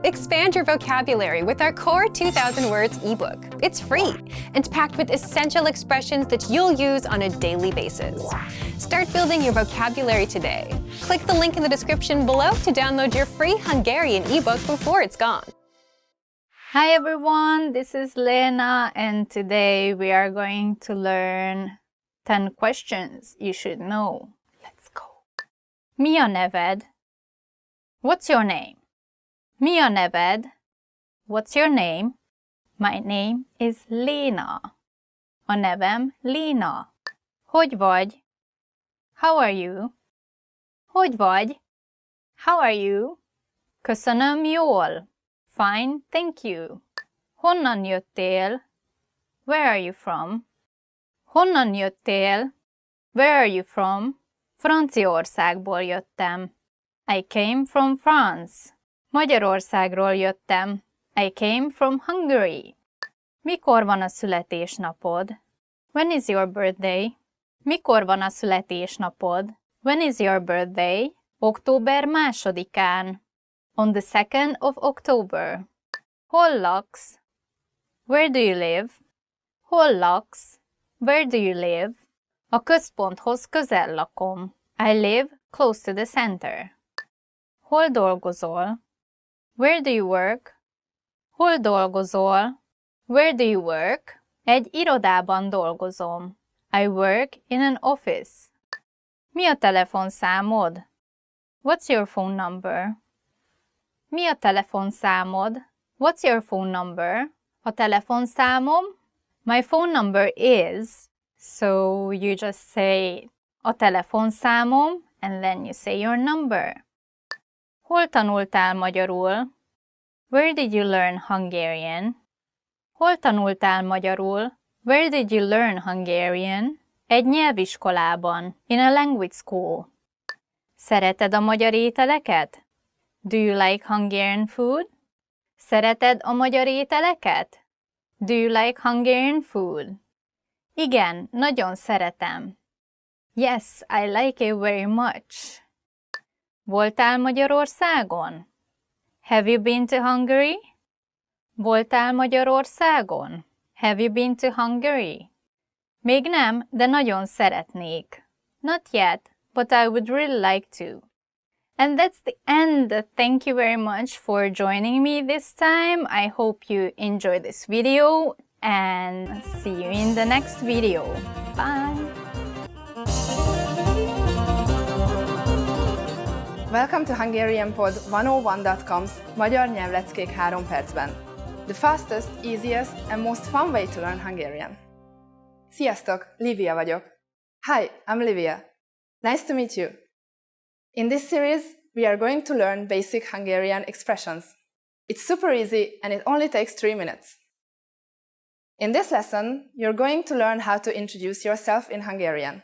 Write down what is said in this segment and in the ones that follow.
Expand your vocabulary with our Core 2000 Words ebook. It's free and packed with essential expressions that you'll use on a daily basis. Start building your vocabulary today. Click the link in the description below to download your free Hungarian ebook before it's gone. Hi everyone, this is Lena, and today we are going to learn 10 questions you should know. Let's go. Mi a neved? What's your name? Mi a neved? What's your name? My name is Lena. A nevem Lena. Hogy vagy? How are you? Hogy vagy? How are you? Köszönöm jól. Fine, thank you. Honnan jöttél? Where are you from? Honnan jöttél? Where are you from? Franciaországból jöttem. I came from France. Magyarországról jöttem. I came from Hungary. Mikor van a születésnapod? When is your birthday? Mikor van a születésnapod? When is your birthday? Október 2-án. On the 2nd of October. Hol laksz? Where do you live? Hol laksz? Where do you live? A központhoz közel lakom. I live close to the center. Hol dolgozol? Where do you work? Hol dolgozol? Where do you work? Egy irodában dolgozom. I work in an office. Mi a telefonszámod? What's your phone number? Mi a telefonszámod? What's your phone number? A telefonszámom? My phone number is... So you just say a telefonszámom and then you say your number. Hol tanultál magyarul? Where did you learn Hungarian? Hol tanultál magyarul? Where did you learn Hungarian? Egy nyelviskolában. In a language school. Szereted a magyar ételeket? Do you like Hungarian food? Szereted a magyar ételeket? Do you like Hungarian food? Igen, nagyon szeretem. Yes, I like it very much. Voltál Magyarországon? Have you been to Hungary? Voltál Magyarországon? Have you been to Hungary? Még nem, de nagyon szeretnék. Not yet, but I would really like to. And that's the end. Thank you very much for joining me this time. I hope you enjoyed this video and see you in the next video. Bye! Welcome to HungarianPod101.com's Magyar nyelvleckék 3 percben. The fastest, easiest and most fun way to learn Hungarian. Sziasztok, Livia vagyok. Hi, I'm Livia. Nice to meet you. In this series, we are going to learn basic Hungarian expressions. It's super easy and it only takes 3 minutes. In this lesson, you're going to learn how to introduce yourself in Hungarian.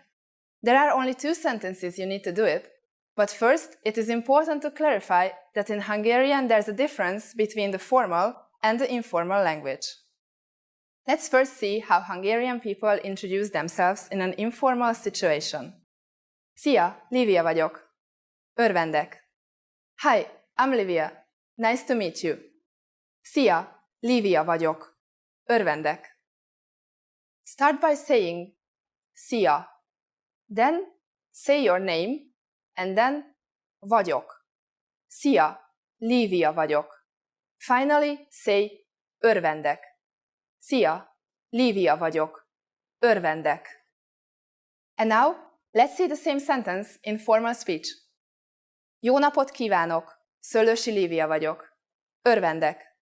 There are only 2 sentences you need to do it, but first, it is important to clarify that in Hungarian there's a difference between the formal and the informal language. Let's first see how Hungarian people introduce themselves in an informal situation. Szia, Livia vagyok. Örvendek. Hi, I'm Livia. Nice to meet you. Szia, Livia vagyok. Örvendek. Start by saying szia. Then say your name and then vagyok. Szia, Livia vagyok. Finally say örvendek. Szia, Livia vagyok. Örvendek. And now, let's see the same sentence in formal speech. Jó napot kívánok! Szöllősi Lívia vagyok. Örvendek.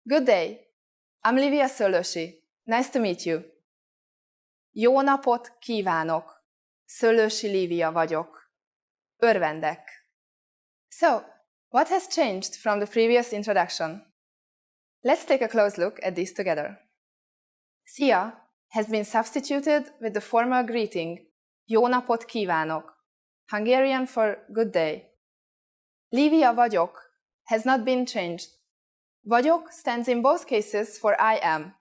Good day! I'm Livia Szöllősi. Nice to meet you. Jó napot kívánok! Szöllősi Lívia vagyok. Örvendek. So, what has changed from the previous introduction? Let's take a close look at these together. Szia has been substituted with the formal greeting Jó napot kívánok, Hungarian for good day. Lívia vagyok has not been changed. Vagyok stands in both cases for I am.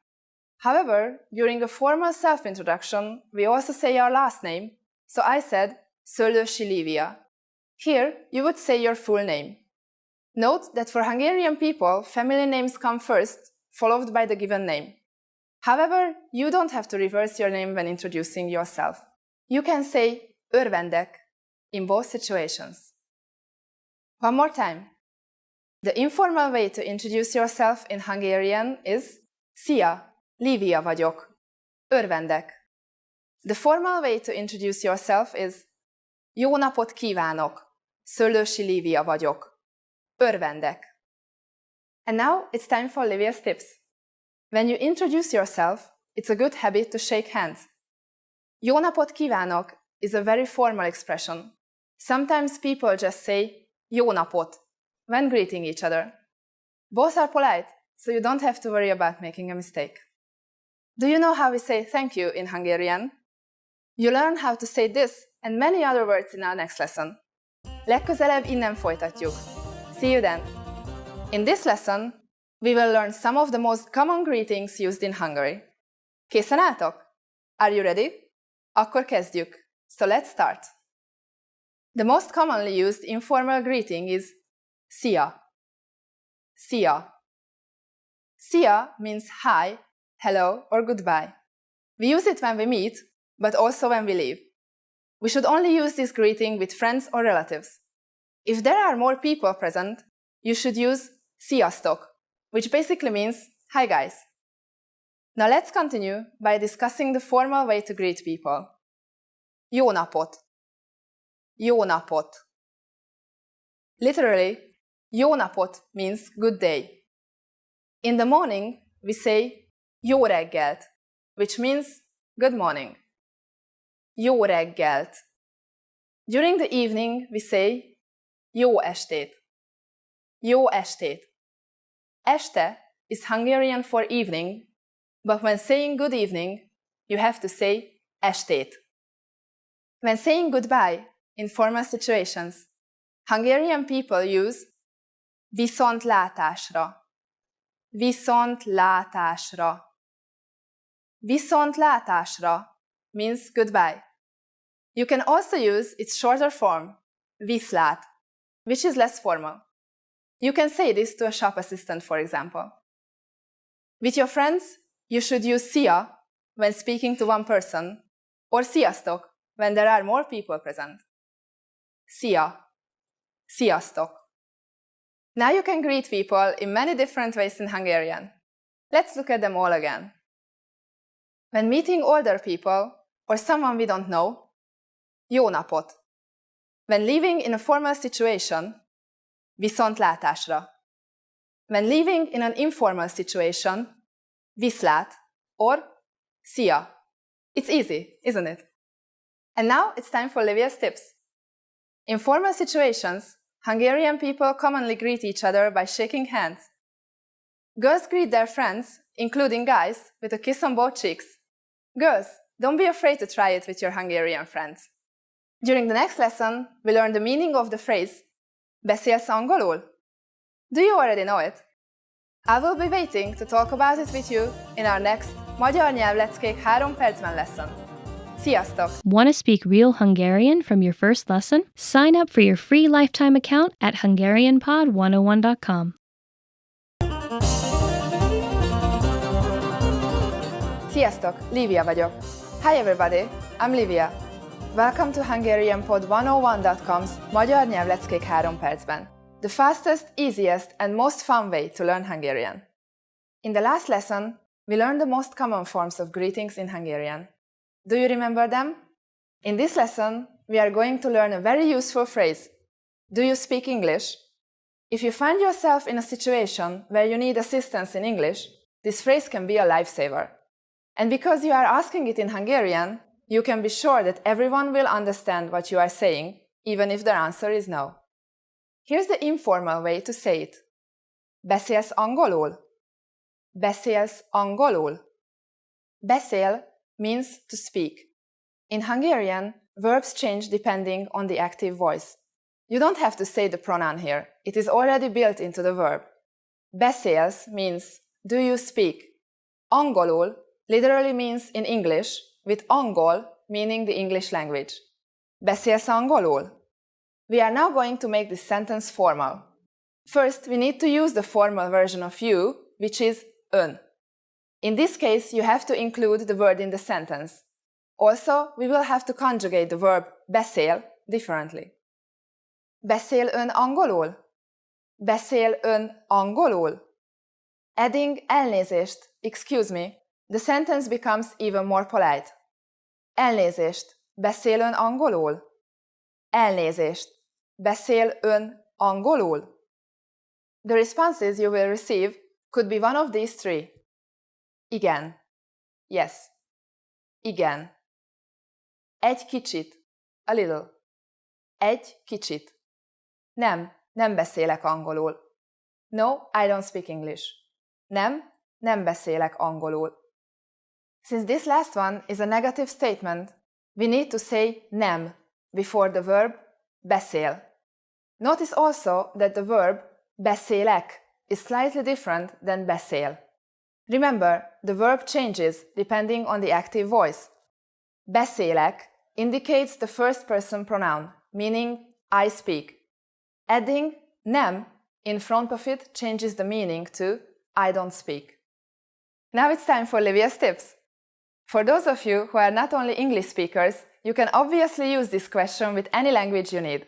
However, during a formal self-introduction, we also say our last name, so I said Szöllősi Lívia. Here, you would say your full name. Note that for Hungarian people, family names come first, followed by the given name. However, you don't have to reverse your name when introducing yourself. You can say örvendek in both situations. One more time. The informal way to introduce yourself in Hungarian is Szia, Lívia vagyok, örvendek. The formal way to introduce yourself is Jó napot kívánok, Szőlősi Lívia vagyok, örvendek. And now it's time for Livia's tips. When you introduce yourself, it's a good habit to shake hands. Jó napot kívánok is a very formal expression. Sometimes people just say jó napot when greeting each other. Both are polite, so you don't have to worry about making a mistake. Do you know how we say thank you in Hungarian? You learn how to say this and many other words in our next lesson. Legközelebb innen folytatjuk. See you then! In this lesson, we will learn some of the most common greetings used in Hungary. Készen álltok? Are you ready? Akkor kezdjük. So let's start. The most commonly used informal greeting is Szia. Szia. Szia means hi, hello, or goodbye. We use it when we meet, but also when we leave. We should only use this greeting with friends or relatives. If there are more people present, you should use Sziasztok, which basically means hi guys. Now let's continue by discussing the formal way to greet people. Jó napot. Jó napot. Literally, jó napot means good day. In the morning, we say jó reggelt, which means good morning. Jó reggelt. During the evening, we say jó estét. Jó estét. Este is Hungarian for evening, but when saying good evening, you have to say estét. When saying goodbye in formal situations, Hungarian people use viszontlátásra. Viszontlátásra. Viszontlátásra means goodbye. You can also use its shorter form, viszlát, which is less formal. You can say this to a shop assistant, for example. With your friends, you should use szia when speaking to one person, or sziasztok when there are more people present. Szia. Sziasztok. Now you can greet people in many different ways in Hungarian. Let's look at them all again. When meeting older people or someone we don't know, jó napot. When living in a formal situation, viszontlátásra. When living in an informal situation, viszlát or szia. It's easy, isn't it? And now it's time for Livia's tips. In formal situations, Hungarian people commonly greet each other by shaking hands. Girls greet their friends, including guys, with a kiss on both cheeks. Girls, don't be afraid to try it with your Hungarian friends. During the next lesson, we learn the meaning of the phrase beszélsz angolul? Do you already know it? I will be waiting to talk about it with you in our next Magyar nyelvleckék 3 percben lesson. Sziasztok! Want to speak real Hungarian from your first lesson? Sign up for your free lifetime account at HungarianPod101.com. Sziasztok! Lívia vagyok. Hi everybody, I'm Lívia. Welcome to HungarianPod101.com's Magyar nyelvleckék 3 percben. The fastest, easiest and most fun way to learn Hungarian. In the last lesson, we learned the most common forms of greetings in Hungarian. Do you remember them? In this lesson, we are going to learn a very useful phrase. Do you speak English? If you find yourself in a situation where you need assistance in English, this phrase can be a lifesaver. And because you are asking it in Hungarian, you can be sure that everyone will understand what you are saying, even if their answer is no. Here's the informal way to say it. Beszélsz angolul? Beszélsz angolul? Beszél means to speak. In Hungarian, verbs change depending on the active voice. You don't have to say the pronoun here. It is already built into the verb. Beszélsz means do you speak. Angolul literally means in English, with angol meaning the English language. Beszélsz angolul? We are now going to make this sentence formal. First, we need to use the formal version of you, which is ön. In this case, you have to include the word in the sentence. Also, we will have to conjugate the verb beszél differently. Beszél ön angolul? Beszél ön angolul? Adding elnézést, excuse me, the sentence becomes even more polite. Elnézést, beszél ön angolul? Elnézést, beszél ön angolul? The responses you will receive could be one of these three. Igen. Yes. Igen. Egy kicsit. A little. Egy kicsit. Nem beszélek angolul. No, I don't speak English. Nem beszélek angolul. Since this last one is a negative statement, we need to say nem before the verb beszél. Notice also that the verb beszélek is slightly different than beszél. Remember, the verb changes depending on the active voice. Beszélek indicates the first person pronoun, meaning I speak. Adding nem in front of it changes the meaning to I don't speak. Now it's time for Livia's tips. For those of you who are not only English speakers, you can obviously use this question with any language you need.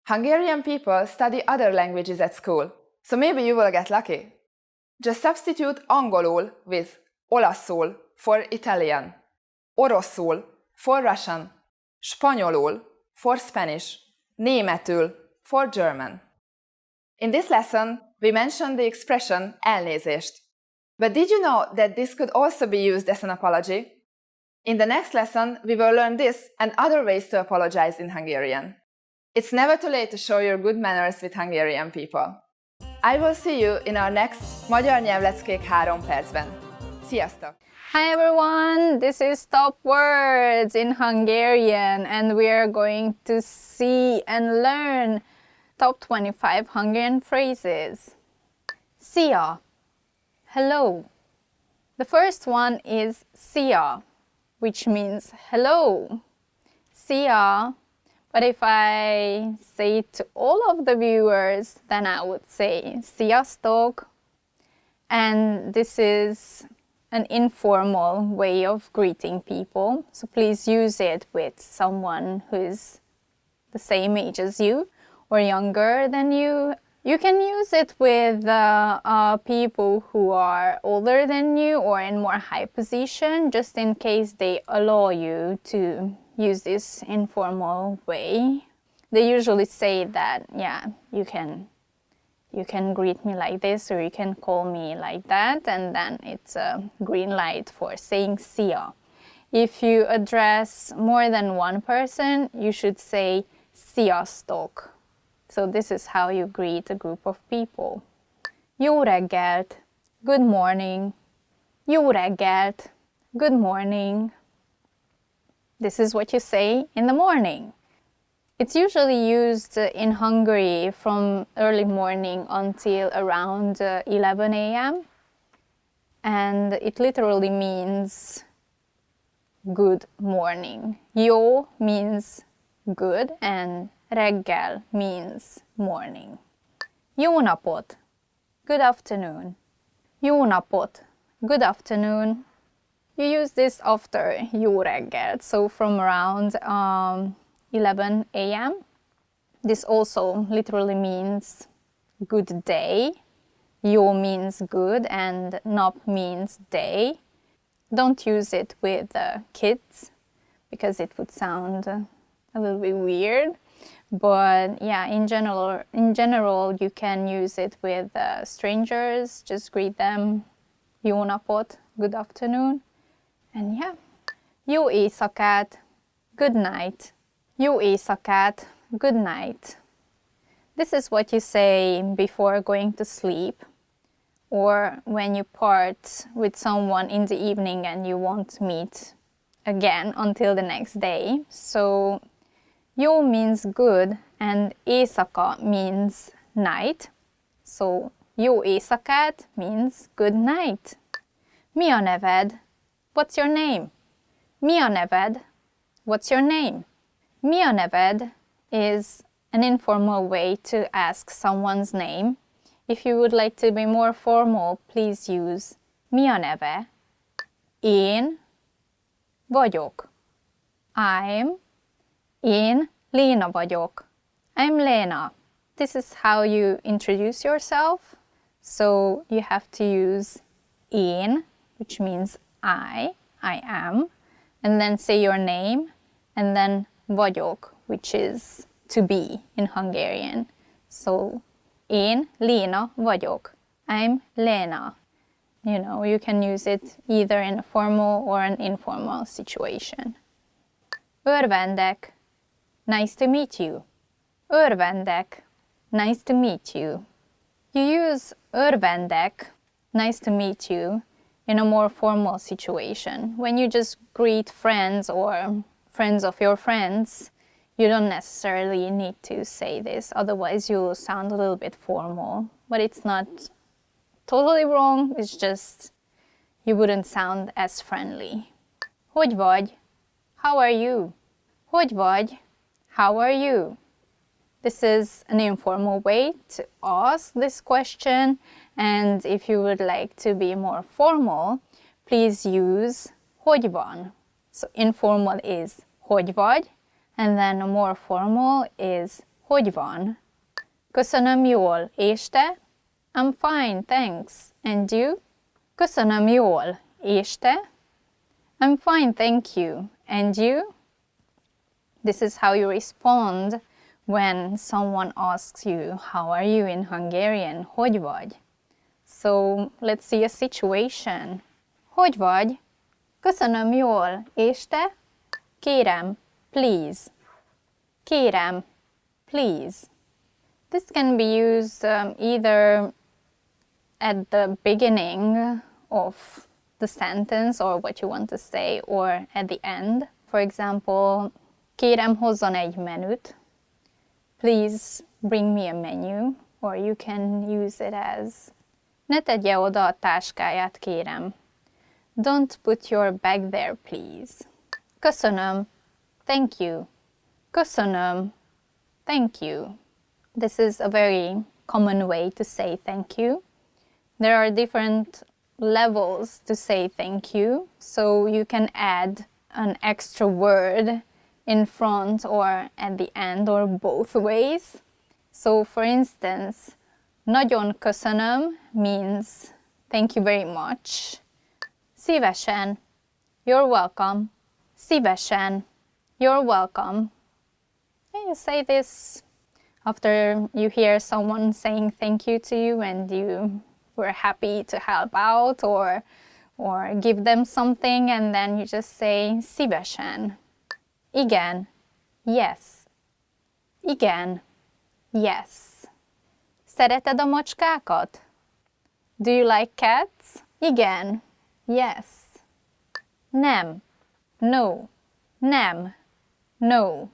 Hungarian people study other languages at school, so maybe you will get lucky. Just substitute angolul with olaszul for Italian, oroszul for Russian, spanyolul for Spanish, németül for German. In this lesson, we mentioned the expression elnézést. But did you know that this could also be used as an apology? In the next lesson, we will learn this and other ways to apologize in Hungarian. It's never too late to show your good manners with Hungarian people. I will see you in our next Magyar Nyelvleckék 3 percben. Sziasztok! Hi everyone, this is Top Words in Hungarian and we are going to see and learn top 25 Hungarian phrases. Szia! Hello. The first one is szia, which means hello. Szia. But if I say it to all of the viewers, then I would say sziasztok. And this is an informal way of greeting people. So please use it with someone who is the same age as you or younger than you. You can use it with people who are older than you or in more high position, just in case they allow you to use this informal way. They usually say that, yeah, you can greet me like this or you can call me like that, and then it's a green light for saying szia. If you address more than one person, you should say sziasztok. So this is how you greet a group of people. Jó reggelt, good morning. Jó reggelt, good morning. This is what you say in the morning. It's usually used in Hungary from early morning until around 11 a.m. And it literally means good morning. Jó means good and reggel means morning. Jó napot, good afternoon. Jó napot, good afternoon. You use this after jó reggelt, so from around 11 a.m. This also literally means good day. Jó means good and nap means day. Don't use it with kids because it would sound a little bit weird. But yeah, in general, you can use it with strangers. Just greet them, jó napot, good afternoon. And yeah, jó éjszakát, good night. Jó éjszakát, good night. This is what you say before going to sleep, or when you part with someone in the evening and you won't meet again until the next day. So jó means good and éjszaka means night. So jó éjszakát means good night. Mi a neved? What's your name? Mi a neved? What's your name? Mi a neved is an informal way to ask someone's name. If you would like to be more formal, please use mi a neve? Én vagyok. Én Léna vagyok. I'm Lena. This is how you introduce yourself. So you have to use én, which means I am, and then say your name, and then vagyok, which is to be in Hungarian. So én Léna vagyok. I'm Lena. You know, you can use it either in a formal or an informal situation. Örvendek. Nice to meet you. Örvendek. Nice to meet you. You use örvendek, nice to meet you, in a more formal situation. When you just greet friends or friends of your friends, you don't necessarily need to say this, otherwise you'll sound a little bit formal. But it's not totally wrong, it's just you wouldn't sound as friendly. Hogy vagy? How are you? Hogy vagy? How are you? This is an informal way to ask this question, and if you would like to be more formal, please use hogy van. So informal is hogy vagy, and then more formal is hogy van. Köszönöm jól, és te? I'm fine, thanks. And you? Köszönöm jól, és te? I'm fine, thank you. And you? This is how you respond when someone asks you, how are you in Hungarian? Hogy vagy? So let's see a situation. Hogy vagy? Köszönöm jól, és te? Kérem, please. Kérem, please. This can be used either at the beginning of the sentence or what you want to say, or at the end. For example, kérem hozzon egy menüt. Please bring me a menu. Or you can use it as ne tegye oda a táskáját, kérem. Don't put your bag there, please. Köszönöm. Thank you. Köszönöm. Thank you. This is a very common way to say thank you. There are different levels to say thank you, so you can add an extra word in front or at the end, or both ways. So for instance, nagyon köszönöm means thank you very much. Szívesen, you're welcome. Szívesen, you're welcome. And you say this after you hear someone saying thank you to you and you were happy to help out or give them something, and then you just say szívesen. Igen, yes. Igen, yes. Szereted a macskákat? Do you like cats? Igen, yes. Nem, no. Nem, no.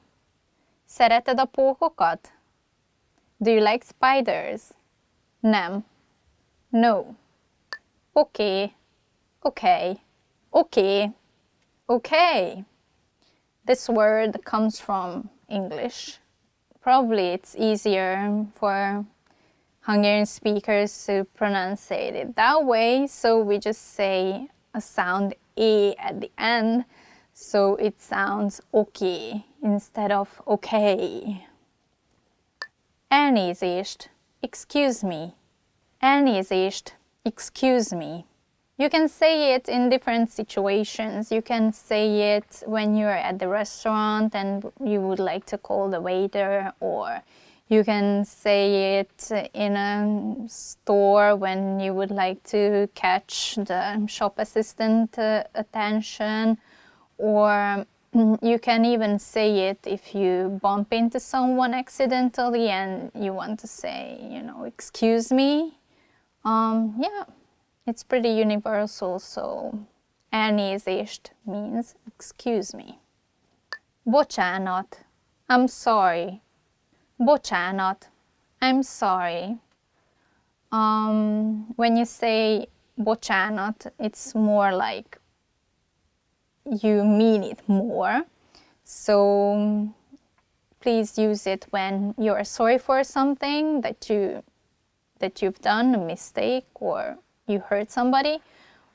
Szereted a pókokat? Do you like spiders? Nem, no. Okay, okay, okay, okay. This word comes from English. Probably it's easier for Hungarian speakers to pronounce it that way, so we just say a sound E at the end, so it sounds okay instead of okay. Elnézést, excuse me. Elnézést, excuse me. You can say it in different situations. You can say it when you're at the restaurant and you would like to call the waiter, or you can say it in a store when you would like to catch the shop assistant attention, or you can even say it if you bump into someone accidentally and you want to say, you know, excuse me. Yeah. It's pretty universal, so elnézést means excuse me. Bocsánat, I'm sorry. Bocsánat, I'm sorry. When you say bocsánat, it's more like you mean it more. So please use it when you're sorry for something that you that you've done a mistake or you hurt somebody.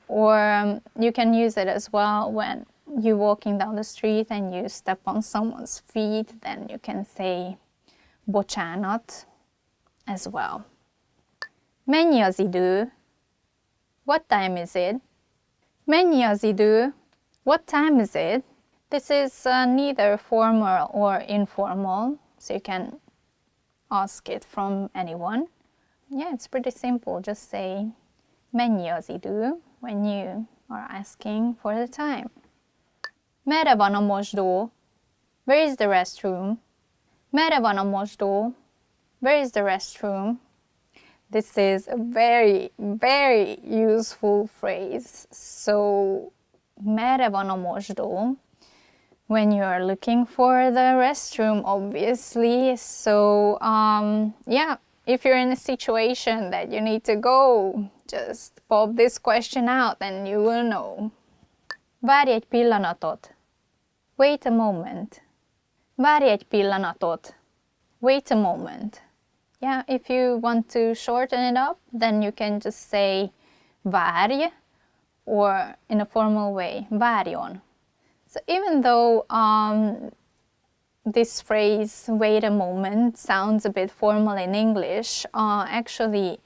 Or you can use it as well when you're walking down the street and you step on someone's feet, then you can say bocsánat as well. Mennyi az idő? What time is it? Mennyi az idő? What time is it? This is neither formal or informal, so you can ask it from anyone. Yeah, it's pretty simple. Just say mennyi az idő when you are asking for the time. Merre van a mosdó? Where is the restroom? Merre van a mosdó? Where is the restroom? This is a very, very useful phrase. So, merre van a mosdó? When you are looking for the restroom, obviously. So, yeah, if you're in a situation that you need to go, just pop this question out and you will know. Várj egy pillanatot. Wait a moment. Várj egy pillanatot. Wait a moment. Yeah, if you want to shorten it up, then you can just say várj, or in a formal way, várjon. So even though this phrase, wait a moment, sounds a bit formal in English, actually,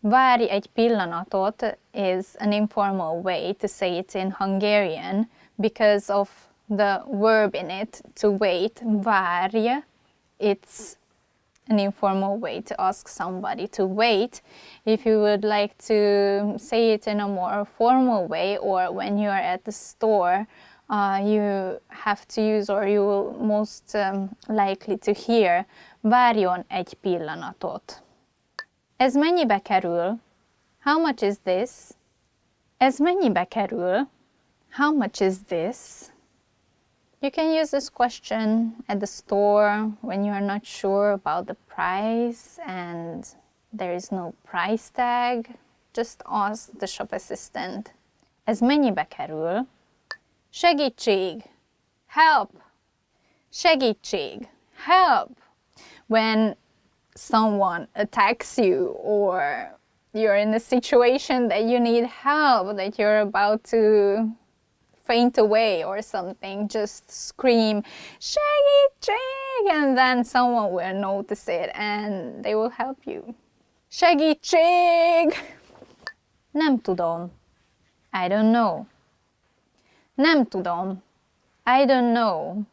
várj egy pillanatot is an informal way to say it in Hungarian because of the verb in it, to wait, várj. It's an informal way to ask somebody to wait. If you would like to say it in a more formal way, or when you are at the store, you have to use, or you will most likely to hear, várjon egy pillanatot. Ez mennyibe kerül? How much is this? Ez mennyibe kerül? How much is this? You can use this question at the store when you are not sure about the price and there is no price tag. Just ask the shop assistant. Ez mennyibe kerül? Segítség! Help! Segítség! Help! When someone attacks you or you're in a situation that you need help, that you're about to faint away or something, just scream segítség, and then someone will notice it and they will help you. Segítség! Nem tudom. I don't know. Nem tudom. I don't know.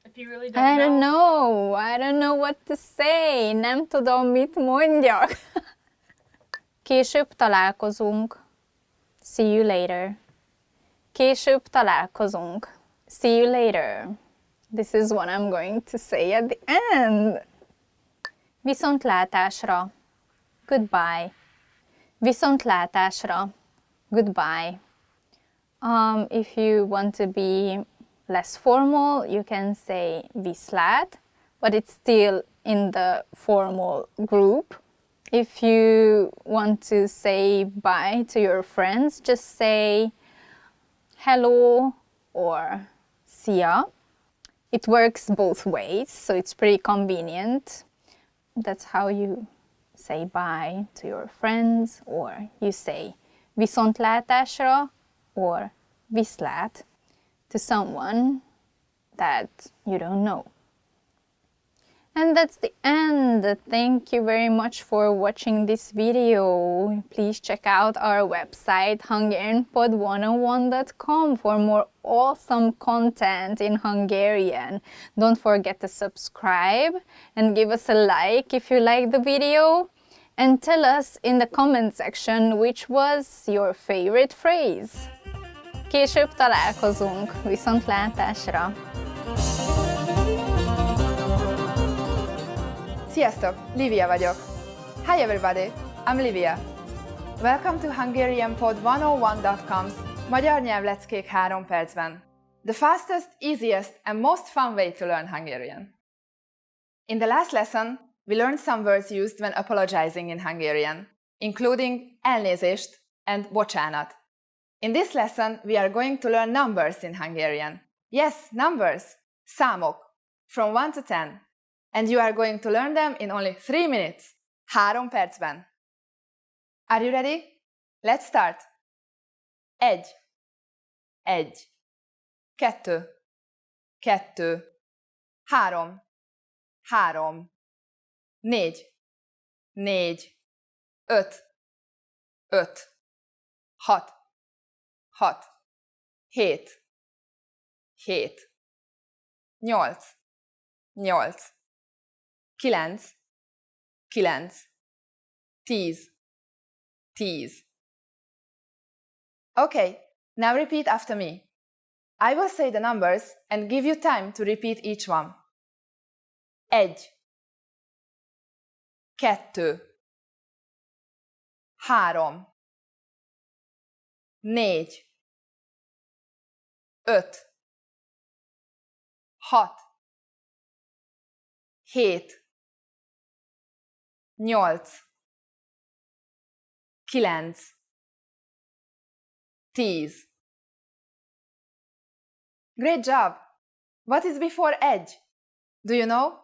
If you really I don't know. I don't know what to say. Nem tudom, mit mondjak. Később találkozunk. See you later. Később találkozunk. See you later. This is what I'm going to say at the end. Viszontlátásra. Goodbye. Viszontlátásra. Goodbye. If you want to be less formal, you can say viszlát, but it's still in the formal group. If you want to say bye to your friends, just say hello or szia. It works both ways, so it's pretty convenient. That's how you say bye to your friends, or you say viszontlátásra or viszlát to someone that you don't know. And that's the end. Thank you very much for watching this video. Please check out our website HungarianPod101.com for more awesome content in Hungarian. Don't forget to subscribe and give us a like if you like the video. And tell us in the comment section which was your favorite phrase. Később találkozunk. Viszontlátásra! Sziasztok, Livia vagyok. Hi everybody, I'm Livia. Welcome to HungarianPod101.com's Magyar nyelvleckék 3 percben. The fastest, easiest and most fun way to learn Hungarian. In the last lesson, we learned some words used when apologizing in Hungarian, including elnézést and bocsánat. In this lesson, we are going to learn numbers in Hungarian. Yes, numbers, számok, from 1 to 10. And you are going to learn them in only 3 minutes, 3 percben. Are you ready? Let's start. 1, 1, 2, 2, 3, 3, 4, 4, 5, 5, 6, 6, 7, 7, 8, 8, 9, 9, 10, 10. Okay, now repeat after me. I will say the numbers and give you time to repeat each one. 1, 2, 3, 4, 5, 6, 7, 8, 9, 10. Great job! What is before edge? Do you know?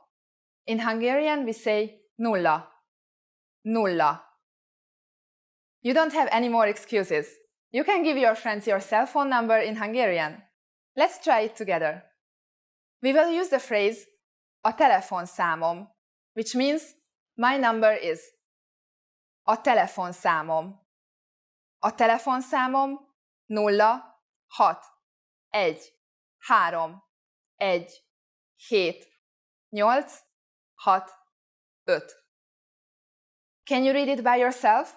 In Hungarian we say nulla. Nulla. You don't have any more excuses. You can give your friends your cell phone number in Hungarian. Let's try it together. We will use the phrase a telefonszámom, which means my number is. A telefonszámom. A telefonszámom 0 6 1 3 1 7 8 6 5. Can you read it by yourself?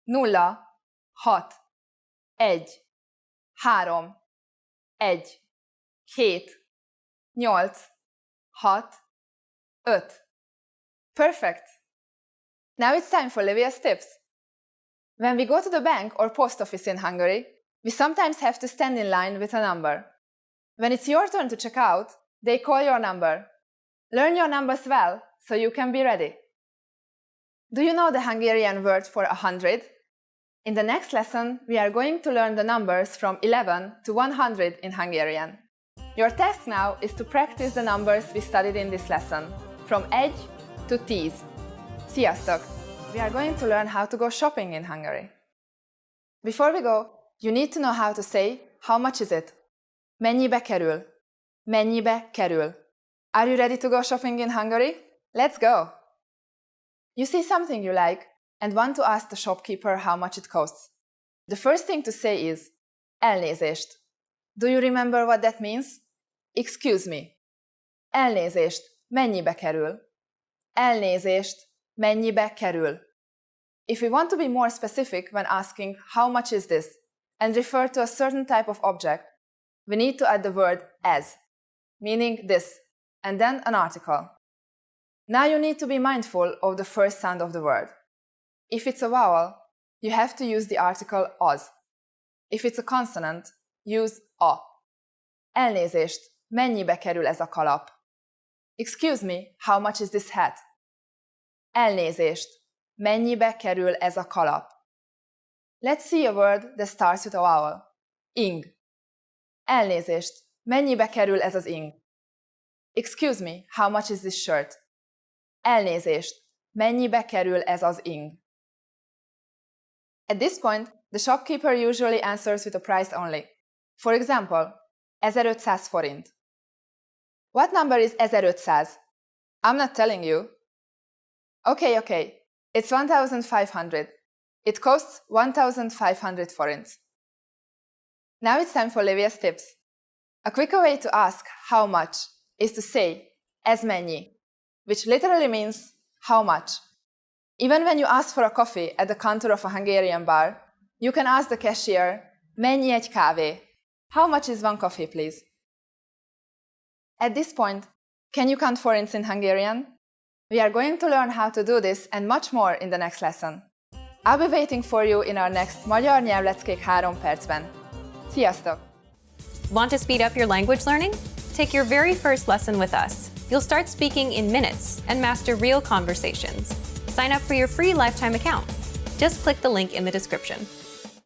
Nulla 6 1 3 1 7 8 6 5. Perfect! Now it's time for Livia's tips. When we go to the bank or post office in Hungary, we sometimes have to stand in line with a number. When it's your turn to check out, they call your number. Learn your numbers well so you can be ready. Do you know the Hungarian word for 100? In the next lesson, we are going to learn the numbers from 11 to 100 in Hungarian. Your task now is to practice the numbers we studied in this lesson, from 1 to 10. Sziasztok! We are going to learn how to go shopping in Hungary. Before we go, you need to know how to say, how much is it? Mennyibe kerül? Mennyibe kerül? Are you ready to go shopping in Hungary? Let's go! You see something you like and want to ask the shopkeeper how much it costs. The first thing to say is elnézést. Do you remember what that means? Excuse me. Elnézést. Mennyibe kerül? Elnézést. Mennyibe kerül? If we want to be more specific when asking how much is this and refer to a certain type of object, we need to add the word as, meaning this, and then an article. Now you need to be mindful of the first sound of the word. If it's a vowel, you have to use the article az. If it's a consonant, use a. Elnézést, mennyibe kerül ez a kalap? Excuse me, how much is this hat? Elnézést, mennyibe kerül ez a kalap? Let's see a word that starts with a vowel. Ing. Elnézést, mennyibe kerül ez az ing? Excuse me, how much is this shirt? Elnézést, mennyibe kerül ez az ing? At this point, the shopkeeper usually answers with a price only. For example, 1500 forint. What number is 1500? I'm not telling you. Okay. It's 1500. It costs 1500 forints. Now it's time for Livia's tips. A quicker way to ask how much is to say ez mennyi, which literally means how much. Even when you ask for a coffee at the counter of a Hungarian bar, you can ask the cashier, mennyi egy kávé? How much is one coffee, please? At this point, can you count forints in Hungarian? We are going to learn how to do this and much more in the next lesson. I'll be waiting for you in our next Magyar Nyelvleckék 3 percben. Sziasztok! Want to speed up your language learning? Take your very first lesson with us. You'll start speaking in minutes and master real conversations. Sign up for your free lifetime account. Just click the link in the description.